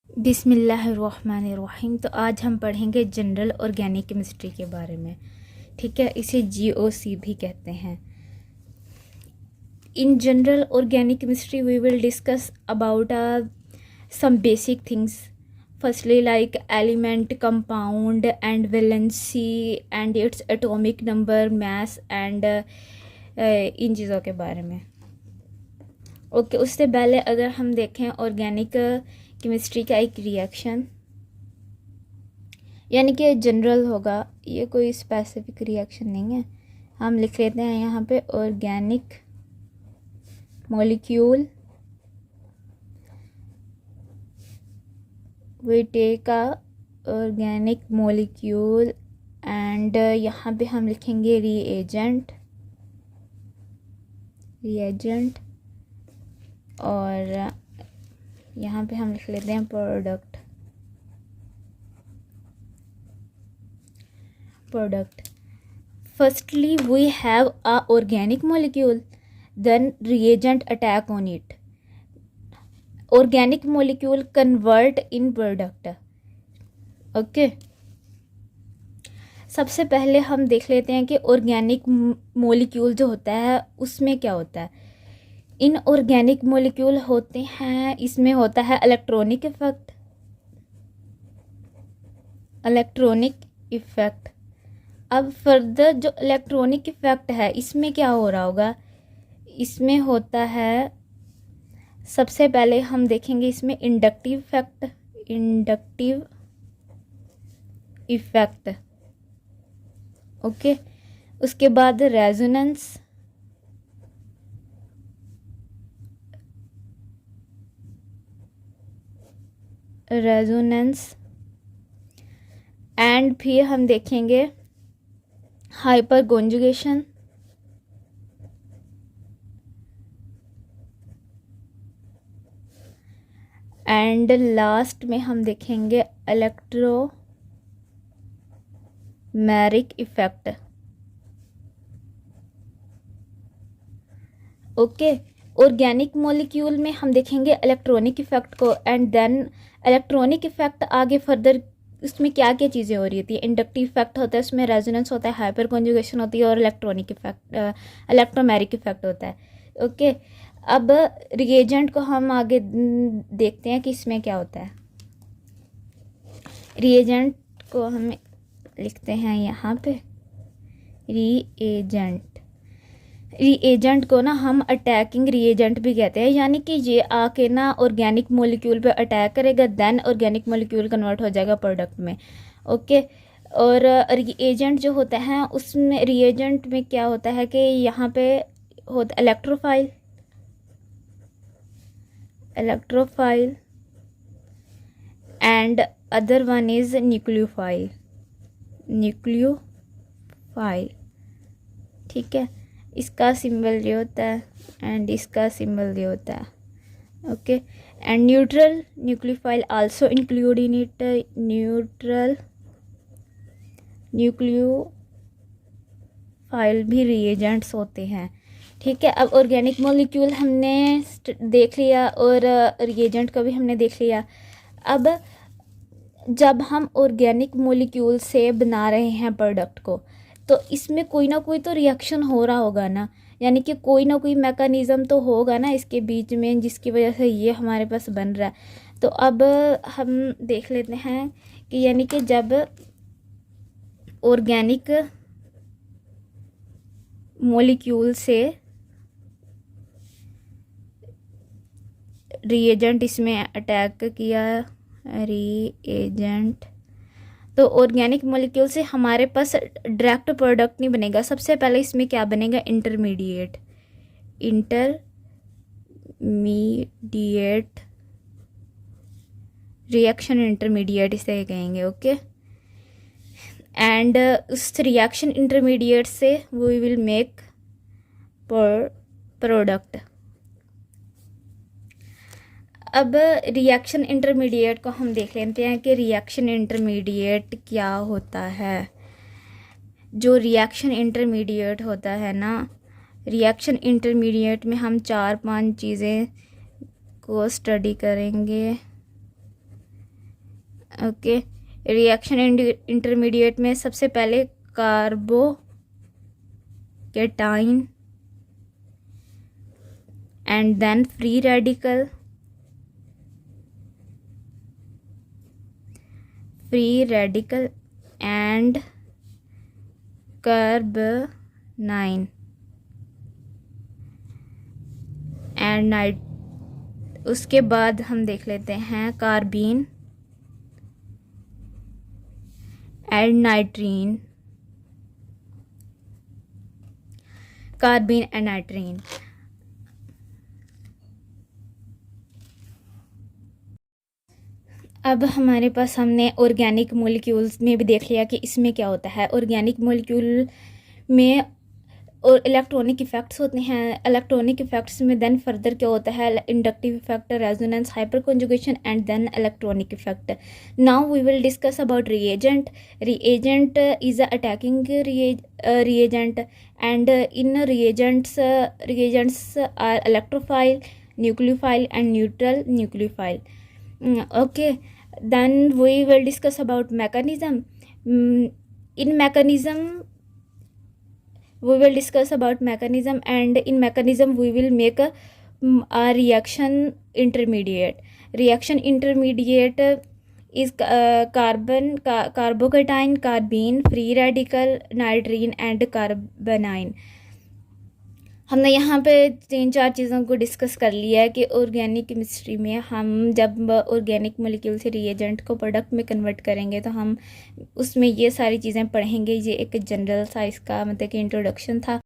बिस्मिल्लाहिर्रहमानिर्रहीम। तो आज हम पढ़ेंगे जनरल ऑर्गेनिक केमिस्ट्री के बारे में। ठीक है, इसे GOC भी कहते हैं। In general organic chemistry we will discuss about some basic things. Firstly, like element, compound and valency and its atomic number, mass and इन चीज़ों के बारे में। ओके, उससे पहले अगर हम देखें ऑर्गेनिक केमिस्ट्री का एक रिएक्शन, यानी कि जनरल होगा, ये कोई स्पेसिफिक रिएक्शन नहीं है। हम लिख लेते हैं यहाँ पे organic molecule, we take a organic molecule and यहाँ पे हम लिखेंगे रिएजेंट और यहाँ पे हम लिख लेते हैं product. Firstly we have a organic molecule, then reagent attack on it. Organic molecule convert in product. Okay, सबसे पहले हम देख लेते हैं कि ऑर्गेनिक मॉलिक्यूल जो होता है उसमें क्या होता है। इन ऑर्गेनिक मॉलिक्यूल होते हैं, इसमें होता है इलेक्ट्रॉनिक इफेक्ट। अब फर्दर जो इलेक्ट्रॉनिक इफेक्ट है इसमें क्या हो रहा होगा, इसमें होता है, सबसे पहले हम देखेंगे इसमें इंडक्टिव इफेक्ट। ओके, उसके बाद रेजोनेंस, एंड फिर हम देखेंगे हाइपर कॉन्जुगेशन, एंड लास्ट में हम देखेंगे electromeric effect. Okay, organic molecule में हम देखेंगे इलेक्ट्रॉनिक इफेक्ट को, एंड देन इलेक्ट्रॉनिक इफेक्ट आगे फर्दर उसमें क्या क्या चीज़ें हो रही होती है। इंडक्टिव इफेक्ट होता है, उसमें रेजोनेंस होता है, हाइपर कॉन्जुगेशन होती है और इलेक्ट्रोमेरिक इफेक्ट होता है। ओके, अब रिएजेंट को हम आगे देखते हैं कि इसमें क्या होता है। रिएजेंट को हम लिखते हैं यहाँ पे रिएजेंट को ना हम अटैकिंग रिएजेंट भी कहते हैं, यानी कि ये आके ना ऑर्गेनिक मॉलिक्यूल पे अटैक करेगा, देन ऑर्गेनिक मॉलिक्यूल कन्वर्ट हो जाएगा प्रोडक्ट में। ओके, और रिएजेंट जो होता है उसमें रिएजेंट में क्या होता है कि यहाँ पे होता electrophile and other one is nucleophile. ठीक है, इसका सिंबल ये होता है एंड इसका सिंबल ये होता है। Okay, and neutral nucleophile also include in it. Neutral nucleophile भी रिएजेंट्स होते हैं। ठीक है, अब ऑर्गेनिक मॉलिक्यूल हमने देख लिया और रिएजेंट का भी हमने देख लिया। अब जब हम ऑर्गेनिक मॉलिक्यूल से बना रहे हैं प्रोडक्ट को, तो इसमें कोई ना कोई तो रिएक्शन हो रहा होगा ना, यानी कि कोई ना कोई मैकेनिज़्म तो होगा ना इसके बीच में, जिसकी वजह से ये हमारे पास बन रहा है। तो अब हम देख लेते हैं कि यानी कि जब ऑर्गेनिक मॉलिक्यूल से रिएजेंट इसमें अटैक किया, रिएजेंट, तो ऑर्गेनिक मॉलिक्यूल से हमारे पास डायरेक्ट प्रोडक्ट नहीं बनेगा। सबसे पहले इसमें क्या बनेगा, इंटरमीडिएट रिएक्शन इंटरमीडिएट इसे कहेंगे। ओके, एंड उस रिएक्शन इंटरमीडिएट से वी विल मेक प्रोडक्ट। अब रिएक्शन इंटरमीडिएट को हम देख लेते हैं कि रिएक्शन इंटरमीडिएट क्या होता है। जो रिएक्शन इंटरमीडिएट होता है ना, रिएक्शन इंटरमीडिएट में हम 4-5 चीज़ें को स्टडी करेंगे। ओके, रिएक्शन इंटरमीडिएट में सबसे पहले carbocation and then free radical and carbonyl and उसके बाद हम देख लेते हैं कार्बीन एंड नाइट्रीन, कार्बीन एंड नाइट्रीन। अब हमारे पास हमने ऑर्गेनिक मॉलिक्यूल्स में भी देख लिया कि इसमें क्या होता है। ऑर्गेनिक मॉलिक्यूल में और इलेक्ट्रॉनिक इफेक्ट्स होते हैं। इलेक्ट्रॉनिक इफेक्ट्स में देन फर्दर क्या होता है, inductive effect, resonance, hyperconjugation and then electronic effect. Now we will discuss about reagent. Reagent is a attacking reagent and in reagents are electrophile, nucleophile and neutral nucleophile. Okay, then we will discuss about mechanism. In mechanism we will discuss about mechanism, and in mechanism we will make a reaction intermediate. Reaction intermediate is carbocation, carbene, free radical, nitrogen and carbonyl. हमने यहाँ पे 3-4 चीज़ों को discuss कर लिया है कि organic chemistry में हम जब ऑर्गेनिक मॉलिक्यूल से रिएजेंट को प्रोडक्ट में कन्वर्ट करेंगे तो हम उसमें ये सारी चीज़ें पढ़ेंगे। ये एक जनरल सा इसका मतलब कि इंट्रोडक्शन था।